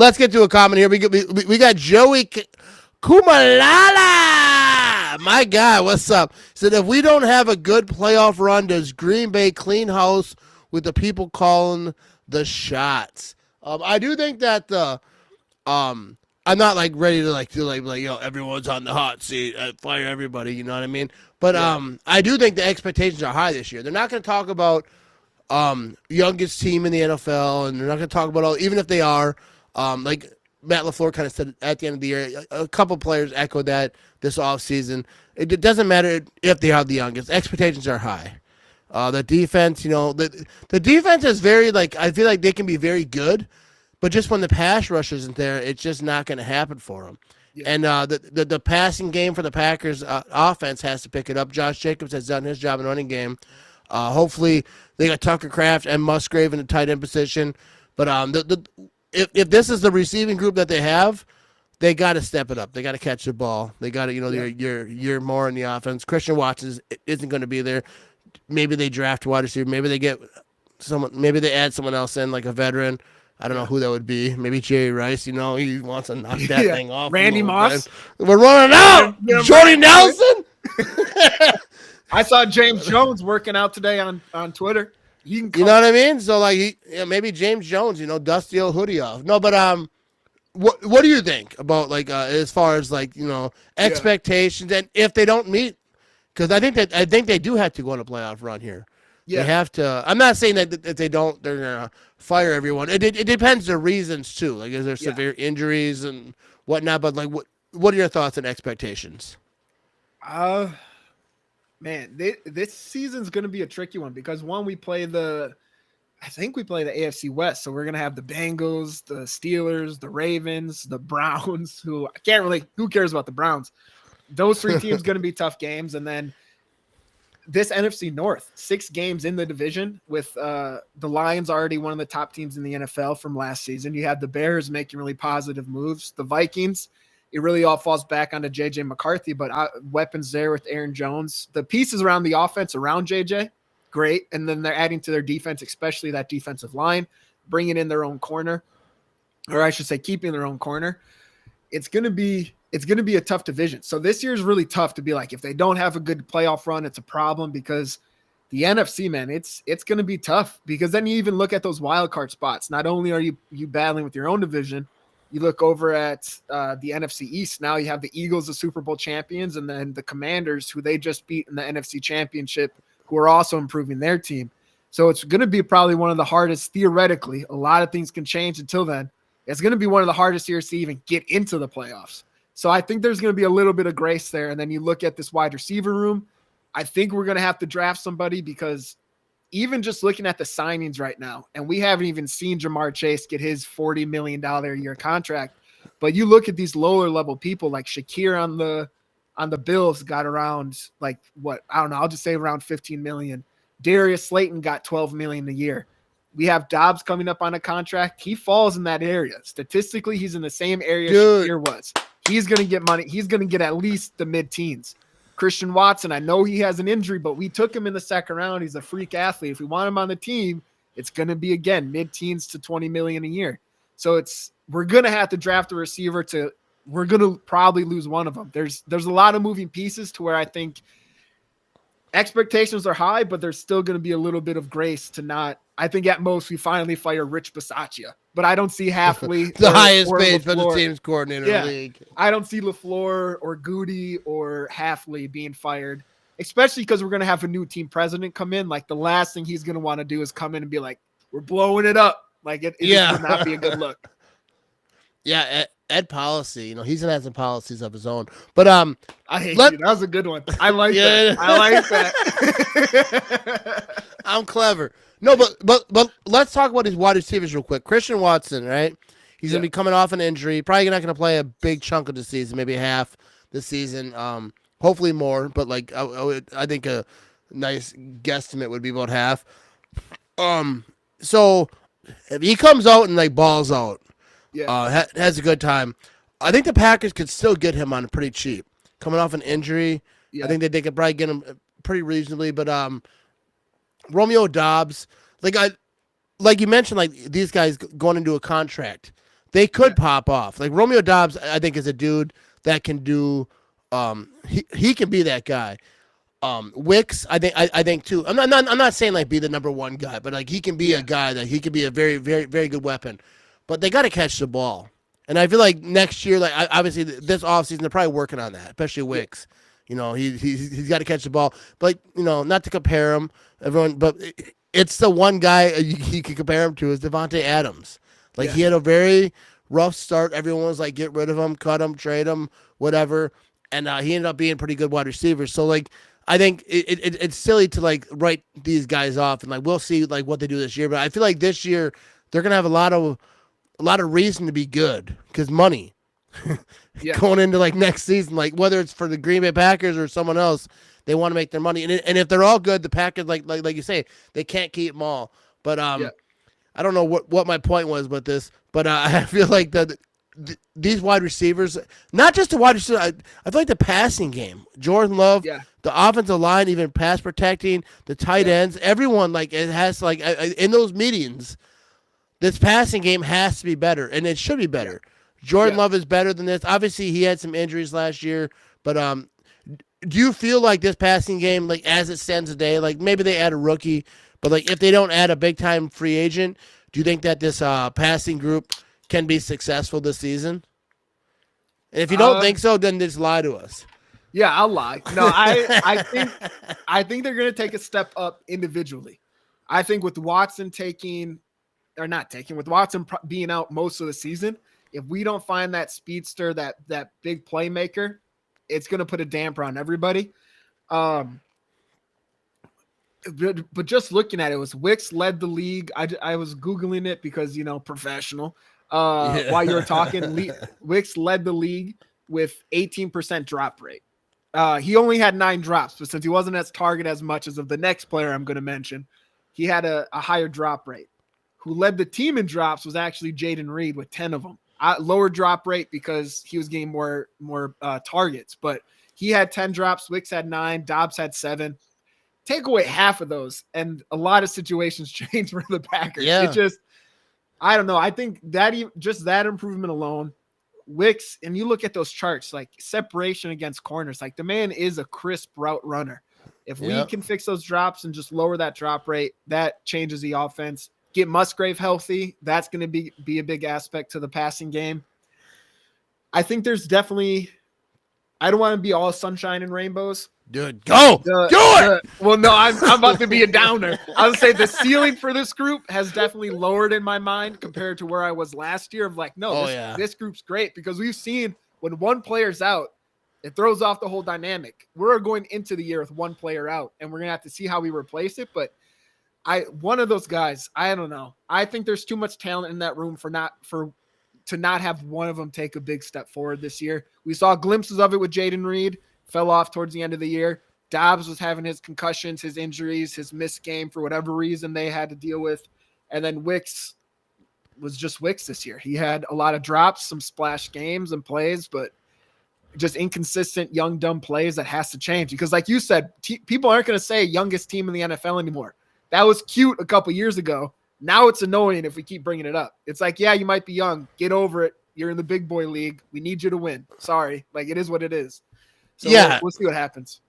let's get to a comment here. We got Joey Kumalala. My God, what's up? Said if we don't have a good playoff run, does Green Bay clean house with the people calling the shots? I do think that the I'm not like ready to like everyone's on the hot seat, fire everybody. You know what I mean? But Yeah. I do think the expectations are high this year. They're not going to talk about youngest team in the NFL, and they're not going to talk about all, even if they are, like Matt LaFleur kind of said at the end of the year. A couple players echoed that this offseason. It doesn't matter if they are the youngest. Expectations are high. The defense, the defense is very I feel like they can be very good, but just when the pass rush isn't there, it's just not going to happen for them. Yeah. And the passing game for the Packers offense has to pick it up. Josh Jacobs has done his job in running game. Hopefully they got Tucker Kraft and Musgrave in the tight end position. But if this is the receiving group that they have, they got to step it up. They got to catch the ball. They got to you're more in the offense. Christian Watson isn't going to be there. Maybe they draft a wide receiver. Maybe they get someone. Maybe they add someone else in, like a veteran. I don't know who that would be. Maybe Jerry Rice. He wants to knock that thing off. Randy Moss. We're running out. Jordy Nelson. I saw James Jones working out today on Twitter. You know what I mean? So maybe James Jones. Dust the old hoodie off. No, but what do you think about as far as expectations and if they don't meet? Because I think they do have to go on a playoff run here. Yeah. They have to. I'm not saying that if they don't, they're gonna fire everyone. It depends the reasons too. Like, is there severe injuries and whatnot? But what are your thoughts and expectations? Man, this season's gonna be a tricky one because we play the AFC West, so we're gonna have the Bengals, the Steelers, the Ravens, the Browns. Who cares about the Browns? Those three teams going to be tough games. And then this NFC North, 6 games in the division with the Lions already one of the top teams in the NFL from last season. You had the Bears making really positive moves. The Vikings, it really all falls back onto J.J. McCarthy, but weapons there with Aaron Jones. The pieces around the offense around J.J., great. And then they're adding to their defense, especially that defensive line, bringing in their own corner, or I should say keeping their own corner. It's going to be a tough division. So this year is really tough to be like, if they don't have a good playoff run, it's a problem because the NFC, man, it's going to be tough because then you even look at those wild card spots. Not only are you battling with your own division, you look over at the NFC East. Now you have the Eagles, the Super Bowl champions, and then the Commanders, who they just beat in the NFC Championship, who are also improving their team. So it's going to be probably one of the hardest, theoretically. A lot of things can change until then. It's going to be one of the hardest years to even get into the playoffs. So I think there's going to be a little bit of grace there. And then you look at this wide receiver room. I think we're going to have to draft somebody because even just looking at the signings right now, and we haven't even seen Jamar Chase get his $40 million a year contract. But you look at these lower level people like Shakir on the Bills got around I'll just say around 15 million. Darius Slayton got 12 million a year. We have Dobbs coming up on a contract. He falls in that area. Statistically, he's in the same area Shakir was. He's going to get money. He's going to get at least the mid-teens. Christian Watson, I know he has an injury, but we took him in the second round. He's a freak athlete. If we want him on the team, it's going to be, again, mid-teens to 20 million a year. So we're going to have to draft a receiver we're going to probably lose one of them. There's a lot of moving pieces to where I think expectations are high, but there's still going to be a little bit of grace to not. I think at most we finally fire Rich Bisaccia, but I don't see Hafley the highest paid special teams coordinator in the league. I don't see LaFleur or Goody or Hafley being fired, especially because we're going to have a new team president come in. Like the last thing he's going to want to do is come in and be like, "We're blowing it up." Like it would not be a good look. Yeah. Ed Policy, he's gonna have some policies of his own. But I hate you. That was a good one. I like that. I like that. I'm clever. No, but let's talk about his wide receivers real quick. Christian Watson, right? He's gonna be coming off an injury. Probably not gonna play a big chunk of the season, maybe half the season. Hopefully more, but I think a nice guesstimate would be about half. So if he comes out and balls out. Yeah, has a good time. I think the Packers could still get him on pretty cheap. Coming off an injury, I think that they could probably get him pretty reasonably. But Romeo Dobbs, like you mentioned, these guys going into a contract, they could pop off. Like Romeo Dobbs, I think is a dude that can do. He can be that guy. Wicks, I think too. I'm not saying like be the number one guy, but like he can be a guy that he can be a very very very good weapon. But they got to catch the ball, and I feel like next year, like obviously this offseason, they're probably working on that, especially Wicks. You know, he's got to catch the ball, but not to compare him, everyone, but it's the one guy you can compare him to is Devontae Adams. Like he had a very rough start. Everyone was like, get rid of him, cut him, trade him, whatever, and he ended up being a pretty good wide receiver. So like, I think it's silly to like write these guys off, and like we'll see like what they do this year. But I feel like this year they're gonna have a lot of reason to be good because money. Going into like next season, like whether it's for the Green Bay Packers or someone else, they want to make their money. And if they're all good, the Packers, like you say, they can't keep them all. But I don't know what my point was with this, but I feel like these wide receivers, not just the wide receiver, I feel like the passing game, Jordan Love, the offensive line, even pass protecting, the tight ends, everyone, like it has like in those meetings, this passing game has to be better, and it should be better. Jordan Love is better than this. Obviously, he had some injuries last year, but do you feel like this passing game, like as it stands today, like maybe they add a rookie, but like if they don't add a big time free agent, do you think that this passing group can be successful this season? And if you don't think so, then just lie to us. Yeah, I'll lie. No, I think they're going to take a step up individually. I think with Watson with Watson being out most of the season, if we don't find that speedster, that big playmaker, it's going to put a damper on everybody. But just looking at it, Wicks led the league. I was Googling it because, professional. While you were talking, Wicks led the league with 18% drop rate. He only had 9 drops, but since he wasn't as target as much as of the next player I'm going to mention, he had a higher drop rate. Who led the team in drops was actually Jaden Reed with 10 of them. Lower drop rate because he was getting more targets, but he had 10 drops. Wicks had 9. Dobbs had 7. Take away half of those, and a lot of situations change for the Packers. It just, I don't know. I think that just that improvement alone, Wicks, and you look at those charts, like separation against corners, like the man is a crisp route runner. If we can fix those drops and just lower that drop rate, that changes the offense. Get Musgrave healthy. That's going to be a big aspect to the passing game. I think there's definitely, I don't want to be all sunshine and rainbows. Dude, do it. Well, no, I'm about to be a downer. I would say the ceiling for this group has definitely lowered in my mind compared to where I was last year of like, this group's great because we've seen when one player's out, it throws off the whole dynamic. We're going into the year with one player out, and we're going to have to see how we replace it. But one of those guys, I don't know. I think there's too much talent in that room to not have one of them take a big step forward this year. We saw glimpses of it with Jaden Reed, fell off towards the end of the year. Dobbs was having his concussions, his injuries, his missed game for whatever reason they had to deal with. And then Wicks was just Wicks this year. He had a lot of drops, some splash games and plays, but just inconsistent young, dumb plays that has to change. Because like you said, people aren't going to say youngest team in the NFL anymore. That was cute a couple years ago. Now it's annoying if we keep bringing it up. It's like, yeah, you might be young. Get over it. You're in the big boy league. We need you to win. Sorry. Like, it is what it is. So we'll see what happens.